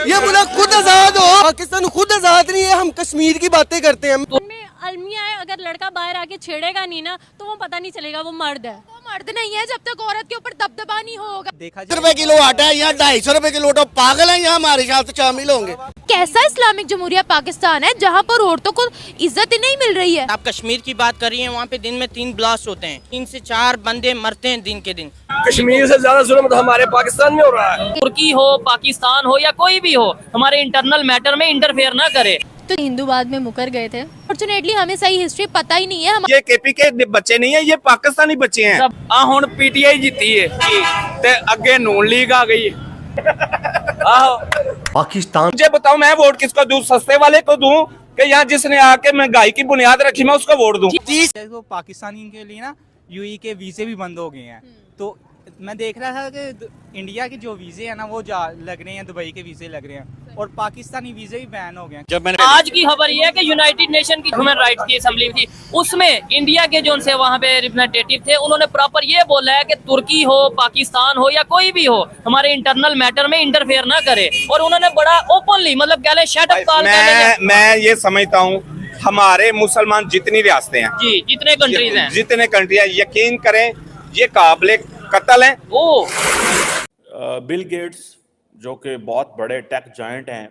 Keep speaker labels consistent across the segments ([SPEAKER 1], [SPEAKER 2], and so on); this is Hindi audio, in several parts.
[SPEAKER 1] ये मुल्क खुद आजाद हो, पाकिस्तान खुद आजाद नहीं है, हम कश्मीर की बातें करते हैं।
[SPEAKER 2] अलमिया है, अगर लड़का बाहर आके छेड़ेगा नहीं ना तो वो पता नहीं चलेगा वो मर्द है। वो मर्द नहीं है जब तक औरत के ऊपर दबदबा नहीं होगा।
[SPEAKER 3] देखा
[SPEAKER 1] ₹100 किलो आटा है, यहाँ 250 रुपए किलो तो पागल है, यहाँ हमारे साथ शामिल होंगे।
[SPEAKER 2] कैसा इस्लामिक जमहूरिया पाकिस्तान है जहाँ पर औरतों को इज्जत ही नहीं मिल रही है।
[SPEAKER 3] आप कश्मीर की बात कर रही हैं, वहाँ पे दिन में 3 ब्लास्ट होते हैं, 3 से 4 बंदे मरते हैं दिन के दिन।
[SPEAKER 4] कश्मीर से ज्यादा जुल्म तो हमारे पाकिस्तान में हो रहा है।
[SPEAKER 5] तुर्की हो, पाकिस्तान हो या कोई भी हो, हमारे इंटरनल मैटर में इंटरफेयर ना करे।
[SPEAKER 2] तो हिंदूवाद में मुकर गए थे। फॉर्चुनेटली हमें सही हिस्ट्री पता ही नहीं है।
[SPEAKER 4] ये केपी के बच्चे नहीं है, ये पाकिस्तानी बच्चे हैं। हुण पीटीआई जीती है ते अगे नून लीग आ गई है। आहो
[SPEAKER 1] पाकिस्तान
[SPEAKER 4] मुझे बताओ मैं वोट किसको दूं? सस्ते वाले को दूं कि यहाँ जिसने आके महंगाई की बुनियाद रखी मैं उसको वोट दूं?
[SPEAKER 3] तो पाकिस्तानी के लिए ना यूएई के वीजे भी बंद हो गए हैं। तो मैं देख रहा था कि इंडिया के जो वीजे हैं ना वो लग रहे हैं, दुबई के वीजे लग रहे हैं और पाकिस्तानी वीजे भी बैन हो गए हैं।
[SPEAKER 5] जब मैंने आज की खबर ये है कि यूनाइटेड नेशन की ह्यूमन राइट्स की असेंबली थी, उसमें इंडिया के जो उनसे वहाँ पे रिप्रेजेंटेटिव थे, उन्होंने प्रॉपर ये बोला है कि तुर्की हो, पाकिस्तान हो या कोई भी हो, हमारे इंटरनल मैटर में इंटरफेयर ना करे। और उन्होंने बड़ा ओपनली मतलब कह ले शट अप कॉल
[SPEAKER 4] मैं ये समझता हूँ हमारे मुसलमान जितनी रियासतें हैं
[SPEAKER 5] जी, जितने कंट्रीज हैं,
[SPEAKER 4] जितने कंट्री हैं, यकीन करें ये काबिले कत्ल हैं।
[SPEAKER 5] ओ
[SPEAKER 6] बिल गेट्स जो कि बहुत बड़े टेक जायंट हैं,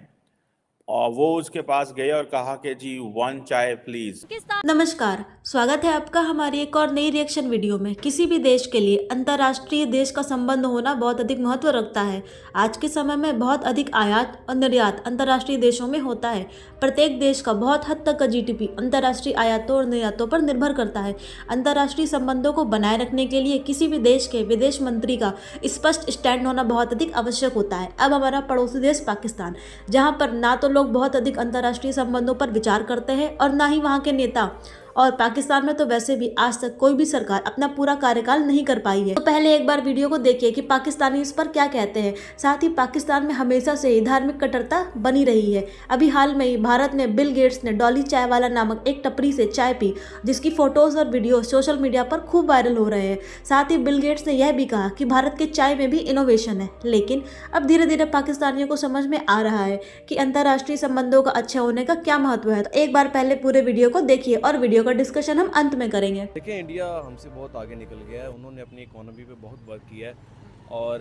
[SPEAKER 6] और वो उसके पास गए और कहा कि जी 1 चाय प्लीज।
[SPEAKER 7] नमस्कार, स्वागत है आपका हमारी एक और नई रिएक्शन वीडियो में। किसी भी देश के लिए अंतर्राष्ट्रीय देश का संबंध होना बहुत अधिक महत्व रखता है। आज के समय में बहुत अधिक आयात और निर्यात अंतर्राष्ट्रीय देशों में होता है। प्रत्येक देश का बहुत हद तक का जीडीपी अंतर्राष्ट्रीय आयातों और निर्यातों पर निर्भर करता है। अंतर्राष्ट्रीय संबंधों को बनाए रखने के लिए किसी भी देश के विदेश मंत्री का स्पष्ट स्टैंड होना बहुत अधिक आवश्यक होता है। अब हमारा पड़ोसी देश पाकिस्तान, जहाँ पर ना तो लोग बहुत अधिक अंतर्राष्ट्रीय संबंधों पर विचार करते हैं और ना ही वहाँ के नेता, और पाकिस्तान में तो वैसे भी आज तक कोई भी सरकार अपना पूरा कार्यकाल नहीं कर पाई है। तो पहले एक बार वीडियो को देखिए कि पाकिस्तानी इस पर क्या कहते हैं। साथ ही पाकिस्तान में हमेशा से ही धार्मिक कट्टरता बनी रही है। अभी हाल में ही भारत ने बिल गेट्स ने डॉली चाय वाला नामक एक टपरी से चाय पी, जिसकी फोटोज और वीडियो सोशल मीडिया पर खूब वायरल हो रहे हैं। साथ ही बिल गेट्स ने यह भी कहा कि भारत के चाय में भी इनोवेशन है। लेकिन अब धीरे धीरे पाकिस्तानियों को समझ में आ रहा है कि अंतर्राष्ट्रीय संबंधों का अच्छा होने का क्या महत्व है। तो एक बार पहले पूरे वीडियो को देखिए और वीडियो का डिस्कशन हम अंत में करेंगे।
[SPEAKER 8] देखिए, इंडिया हमसे बहुत आगे निकल गया है। उन्होंने अपनी इकोनॉमी पे बहुत वर्क किया है और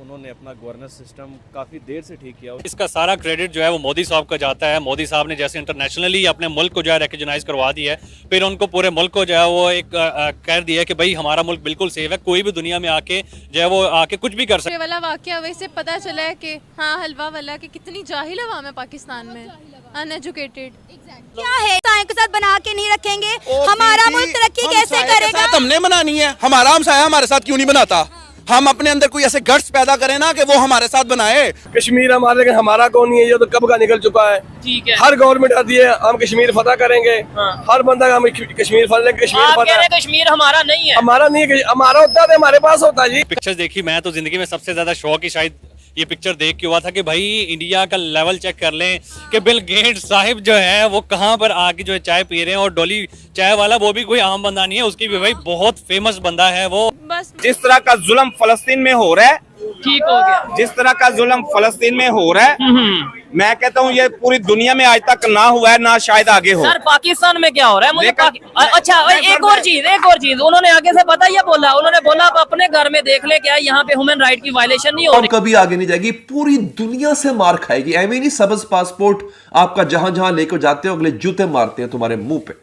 [SPEAKER 8] उन्होंने अपना गवर्नेंस सिस्टम काफ़ी देर से ठीक किया।
[SPEAKER 9] इसका सारा क्रेडिट जो है वो मोदी साहब का जाता है। मोदी साहब ने जैसे इंटरनेशनली अपने मुल्क को जो है रिकॉग्नाइज करवा दिया है, फिर उनको पूरे मुल्क को जो है वो एक कह दिया है कि भाई हमारा मुल्क बिल्कुल सेफ है, कोई भी दुनिया में आके जो है वो आके कुछ भी कर सकते।
[SPEAKER 2] वाला वाकया वैसे पता चला है कि हाँ, हलवा वाला कि कितनी जाहिल आवाम है पाकिस्तान में, अनएजुकेटेड।
[SPEAKER 10] क्या है के साथ बना के नहीं रखेंगे, हमारा मुल्क तरक्की कैसे करेगा?
[SPEAKER 1] हमने बनानी है, हमारा हमसाया हमारे साथ क्यों नहीं बनाता? हम अपने अंदर कोई ऐसे गट्स पैदा करें ना कि वो हमारे साथ बनाए।
[SPEAKER 4] कश्मीर हमारे, लेकिन हमारा कौन नहीं है, ये तो कब का निकल चुका है।
[SPEAKER 5] ठीक है,
[SPEAKER 4] हर गवर्नमेंट आती है हम कश्मीर फतह करेंगे। हर बंदा हम कश्मीर फतह, कश्मीर
[SPEAKER 5] आप कह रहे हैं
[SPEAKER 4] फतह।
[SPEAKER 5] कश्मीर हमारा नहीं है,
[SPEAKER 4] हमारा नहीं है, हमारा होता है, हमारे पास होता है जी।
[SPEAKER 9] पिक्चर्स देखी, मैं तो जिंदगी में सबसे ज्यादा शौक ही शायद ये पिक्चर देख के हुआ था कि भाई इंडिया का लेवल चेक कर लें कि बिल गेट्स साहिब जो है वो कहाँ पर आके जो है चाय पी रहे हैं, और डॉली चाय वाला वो भी कोई आम बंदा नहीं है, उसकी भी भाई बहुत फेमस बंदा है वो।
[SPEAKER 2] बस
[SPEAKER 4] जिस तरह का जुल्म फलस्तीन में हो रहा है,
[SPEAKER 5] ठीक हो गया।
[SPEAKER 4] जिस तरह का जुल्म फलस्तीन में हो रहा है, मैं कहता हूँ ये पूरी दुनिया में आज तक ना हुआ है, ना शायद आगे हो।
[SPEAKER 5] सर पाकिस्तान में क्या हो रहा है मुझे अच्छा एक और चीज उन्होंने आगे से पता ये बोला, उन्होंने बोला आप अपने घर में देख ले क्या यहाँ पे ह्यूमन राइट की वायलेशन नहीं हो रही।
[SPEAKER 11] कभी आगे नहीं जाएगी, पूरी दुनिया से मार खाएगी। ऐਵੇਂ नहीं सबज पासपोर्ट आपका जहां जहां लेकर जाते हो अगले जूते मारते हैं तुम्हारे मुंह पे।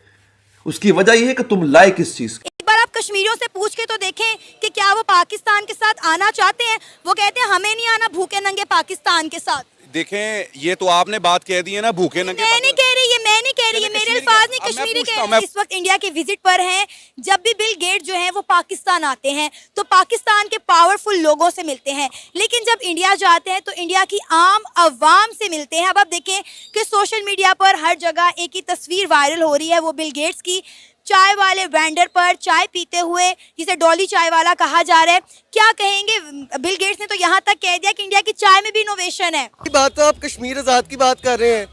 [SPEAKER 11] उसकी वजह यह है कि तुम लायक किस चीज।
[SPEAKER 10] एक बार आप कश्मीरियों से पूछ के तो देखें कि क्या वो पाकिस्तान के साथ आना चाहते हैं। वो कहते हैं हमें नहीं आना भूखे नंगे पाकिस्तान के साथ।
[SPEAKER 1] देखें, ये तो आपने बात कह दी है ना, भूखे नंगे।
[SPEAKER 10] मैं नहीं कह रही, ये मैं नहीं कह रही, ये मेरे अल्फाज नहीं, कश्मीरी के। इस वक्त इंडिया के विजिट पर हैं। जब भी बिल गेट जो है वो पाकिस्तान आते हैं तो पाकिस्तान के पावरफुल लोगों से मिलते हैं, लेकिन जब इंडिया जाते हैं तो इंडिया की आम अवाम से मिलते हैं। अब आप देखें कि सोशल मीडिया पर हर जगह एक ही तस्वीर वायरल हो रही है, वो बिल गेट्स की चाय वाले वेंडर पर चाय पीते हुए, जिसे डॉली चाय वाला कहा जा रहा है। क्या कहेंगे? बिल गेट्स ने तो यहाँ तक कह दिया कि इंडिया की चाय में भी इनोवेशन है।
[SPEAKER 1] बात तो आप कश्मीर आजाद की बात कर रहे हैं,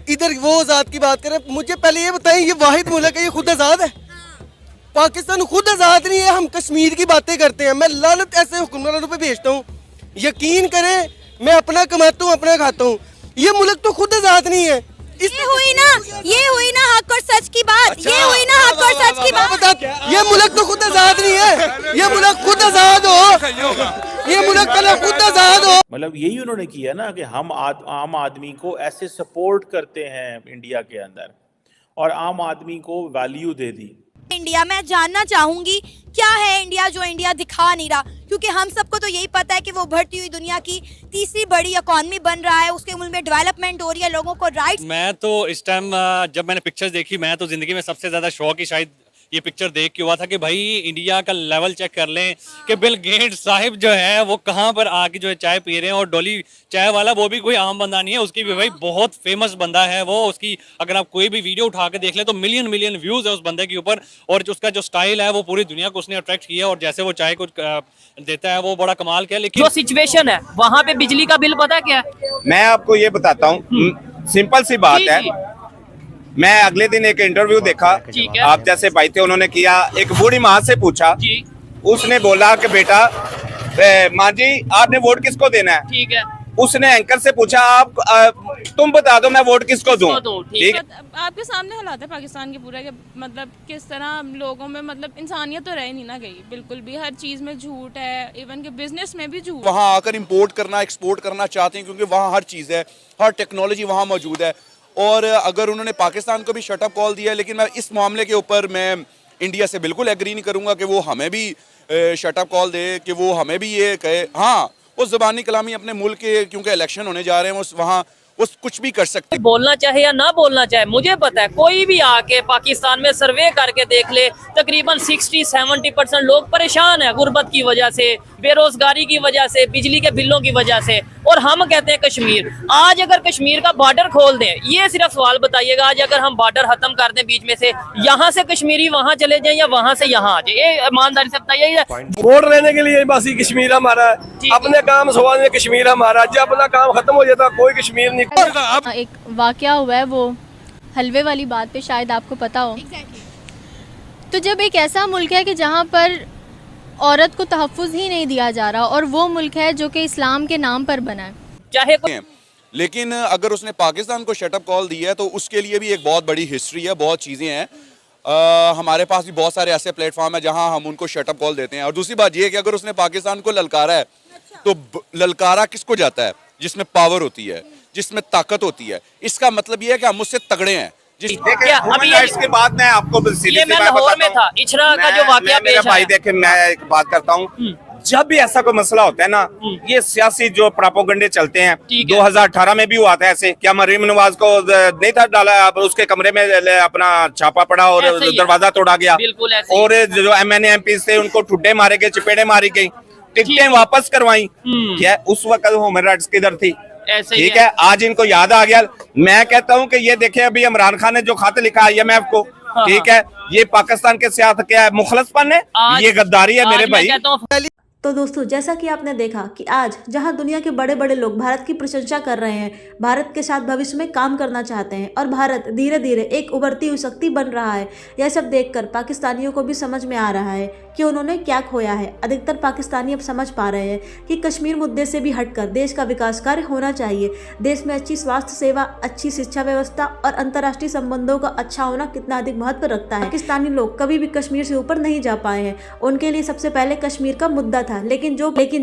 [SPEAKER 1] इधर वो आजाद की बात कर रहे हैं। मुझे पहले ये बताएं, ये वाहिद मुल्क है, ये खुद आजाद है? पाकिस्तान खुद आजाद नहीं है, हम कश्मीर की बातें करते हैं। मैं लानत ऐसे हुक्मरानों पे भेजता हूँ, यकीन करें मैं अपना कमाता हूँ, अपना खाता हूँ। ये मुल्क तो खुद आजाद नहीं है।
[SPEAKER 10] ये हुई ना हक और सच की बात। ये हुई ना हक और सच की बात।
[SPEAKER 1] ये मुल्क तो खुद आजाद नहीं है। ये मुल्क खुद आजाद हो, ये मुल्क पहले खुद आजाद हो।
[SPEAKER 6] मतलब यही उन्होंने किया ना कि हम आम आदमी को ऐसे सपोर्ट करते हैं इंडिया के अंदर, और आम आदमी को वैल्यू दे दी।
[SPEAKER 10] इंडिया, मैं जानना चाहूंगी क्या है इंडिया जो इंडिया दिखा नहीं रहा, क्योंकि हम सबको तो यही पता है कि वो बढ़ती हुई दुनिया की तीसरी बड़ी इकॉनमी बन रहा है, उसके मुल्क में डेवलपमेंट हो रही है, लोगों को राइट्स।
[SPEAKER 9] मैं तो इस टाइम जब मैंने पिक्चर्स देखी, मैं तो जिंदगी में सबसे ज्यादा शौक ही शायद ये पिक्चर देख के हुआ था कि भाई इंडिया का लेवल चेक कर लें कि बिल गेट्स साहिब जो है वो कहाँ पर आके जो है चाय पी रहे हैं, और डॉली चाय वाला वो भी कोई आम बंदा नहीं है, उसकी भी भाई बहुत फेमस बंदा है वो। उसकी अगर आप कोई भी वीडियो उठा के देख ले तो मिलियन व्यूज है उस बंदे के ऊपर, और उसका जो स्टाइल है वो पूरी दुनिया को उसने अट्रैक्ट किया, और जैसे वो चाय को देता है वो बड़ा कमाल का है। लेकिन
[SPEAKER 5] जो सिचुएशन है वहाँ पे बिजली का बिल पता क्या है?
[SPEAKER 4] मैं आपको ये बताता हूँ, सिंपल सी बात है। मैं अगले दिन एक इंटरव्यू देखा, आप जैसे भाई थे, उन्होंने किया, एक बूढ़ी माँ से पूछा, उसने बोला कि बेटा माँ जी आपने वोट किसको देना है?
[SPEAKER 5] ठीक है।
[SPEAKER 4] उसने एंकर से पूछा आप तुम बता दो मैं वोट किसको दूं? ठीक है।
[SPEAKER 2] आपके सामने हालात है पाकिस्तान के पूरे के, मतलब किस तरह लोगों में मतलब इंसानियत तो रह नहीं ना गई बिल्कुल भी, हर चीज में झूठ है, इवन के बिजनेस में भी झूठ।
[SPEAKER 12] वहाँ आकर इंपोर्ट करना, एक्सपोर्ट करना चाहते हैं, क्योंकि वहाँ हर चीज़ है, हर टेक्नोलॉजी वहाँ मौजूद है। और अगर उन्होंने पाकिस्तान को भी शटअप कॉल दिया है, लेकिन मैं इस मामले के ऊपर मैं इंडिया से बिल्कुल एग्री नहीं करूँगा कि वो हमें भी शटअप कॉल दे, कि वो हमें भी ये कहे। हाँ, वो ज़बानी कलामी अपने मुल्क के, क्योंकि इलेक्शन होने जा रहे हैं, वहाँ वो कुछ भी कर सकते।
[SPEAKER 5] बोलना चाहे या ना बोलना चाहे, मुझे पता है कोई भी आके पाकिस्तान में सर्वे करके देख ले, तकरीबन 60-70% लोग परेशान है गुर्बत की वजह से, बेरोजगारी की वजह से, बिजली के बिलों की वजह से। और हम कहते हैं कश्मीर, आज अगर कश्मीर का बॉर्डर खोल दें, ये सिर्फ सवाल बताइएगा, आज अगर हम बॉर्डर खत्म कर दें बीच में से, यहाँ से कश्मीरी वहाँ चले जाएं या वहाँ से यहाँ आ जाए, ये ईमानदारी से बताइए।
[SPEAKER 13] वोट लेने के लिए बस ही कश्मीर हमारा है, अपने काम सवाल कश्मीर हमारा, जब अपना काम खत्म हो जाता कोई कश्मीर नहीं।
[SPEAKER 2] एक वाकया हुआ है वो हलवे वाली बात पे, शायद आपको पता हो। तो जब एक ऐसा मुल्क है कि जहाँ पर औरत को तहफ़्फ़ुज़ ही नहीं दिया जा रहा, और वो मुल्क है जो कि इस्लाम के नाम पर बना है,
[SPEAKER 5] चाहे
[SPEAKER 12] लेकिन अगर उसने पाकिस्तान को शटअप कॉल दिया है तो उसके लिए भी एक बहुत बड़ी हिस्ट्री है, बहुत चीज़ें हैं। हमारे पास भी बहुत सारे ऐसे प्लेटफॉर्म है जहां हम उनको शटअप कॉल देते हैं। और दूसरी बात यह है कि अगर उसने पाकिस्तान को ललकारा है तो ललकारा किसको जाता है? जिसमें पावर होती है, जिसमें ताकत होती है। इसका मतलब यह है कि हम उससे तगड़े हैं।
[SPEAKER 4] अभी इसके बाद मैं आपको
[SPEAKER 5] लाहौर में था इचरा का जो वाकया पेश आया।
[SPEAKER 4] भाई देखे, मैं एक बात करता हूँ, जब भी ऐसा कोई मसला होता है ना, ये सियासी जो प्रोपेगेंडे चलते हैं, 2018 में भी हुआ था ऐसे। क्या मरीम नवाज को नहीं था डाला, उसके कमरे में अपना छापा पड़ा और दरवाजा तोड़ा गया, और जो MNA MPs थे उनको ठुड्डे मारे गए, चपेड़े मारी गई, टिकटें वापस करवाई। क्या उस वक्त ह्यूमन राइट्स किधर थी? ठीक है, आज इनको याद आ गया। मैं कहता हूँ कि ये देखे, अभी इमरान खान ने जो खत लिखा IMF को, ठीक है, ये पाकिस्तान के साथ क्या है? मुखलसपन है, ये गद्दारी है मेरे भाई।
[SPEAKER 7] तो दोस्तों, जैसा कि आपने देखा कि आज जहां दुनिया के बड़े बड़े लोग भारत की प्रशंसा कर रहे हैं, भारत के साथ भविष्य में काम करना चाहते हैं, और भारत धीरे धीरे एक उभरती हुई शक्ति बन रहा है, यह सब देखकर पाकिस्तानियों को भी समझ में आ रहा है कि उन्होंने क्या खोया है। अधिकतर पाकिस्तानी अब समझ पा रहे हैं कि कश्मीर मुद्दे से भी हटकर देश का विकास कार्य होना चाहिए। देश में अच्छी स्वास्थ्य सेवा, अच्छी शिक्षा व्यवस्था और अंतर्राष्ट्रीय संबंधों का अच्छा होना कितना अधिक महत्व रखता है। पाकिस्तानी लोग कभी भी कश्मीर से ऊपर नहीं जा पाए हैं। उनके लिए सबसे पहले कश्मीर का मुद्दा था, लेकिन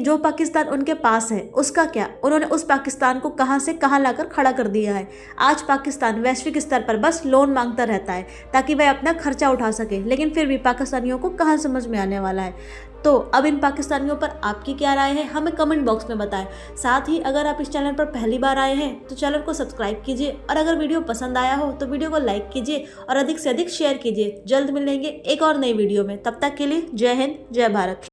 [SPEAKER 7] जो पाकिस्तान उनके पास है उसका क्या? उन्होंने उस पाकिस्तान को कहां से कहां लाकर खड़ा कर दिया है। आज पाकिस्तान वैश्विक स्तर पर बस लोन मांगता रहता है ताकि वह अपना खर्चा उठा सके, लेकिन फिर भी पाकिस्तानियों को कहां समझ में आने वाला है। तो अब इन पाकिस्तानियों पर आपकी क्या राय है, हमें कमेंट बॉक्स में बताएं। साथ ही अगर आप इस चैनल पर पहली बार आए हैं तो चैनल को सब्सक्राइब कीजिए, और अगर वीडियो पसंद आया हो तो वीडियो को लाइक कीजिए और अधिक से अधिक शेयर कीजिए। जल्द मिलेंगे एक और नई वीडियो में, तब तक के लिए जय हिंद, जय भारत।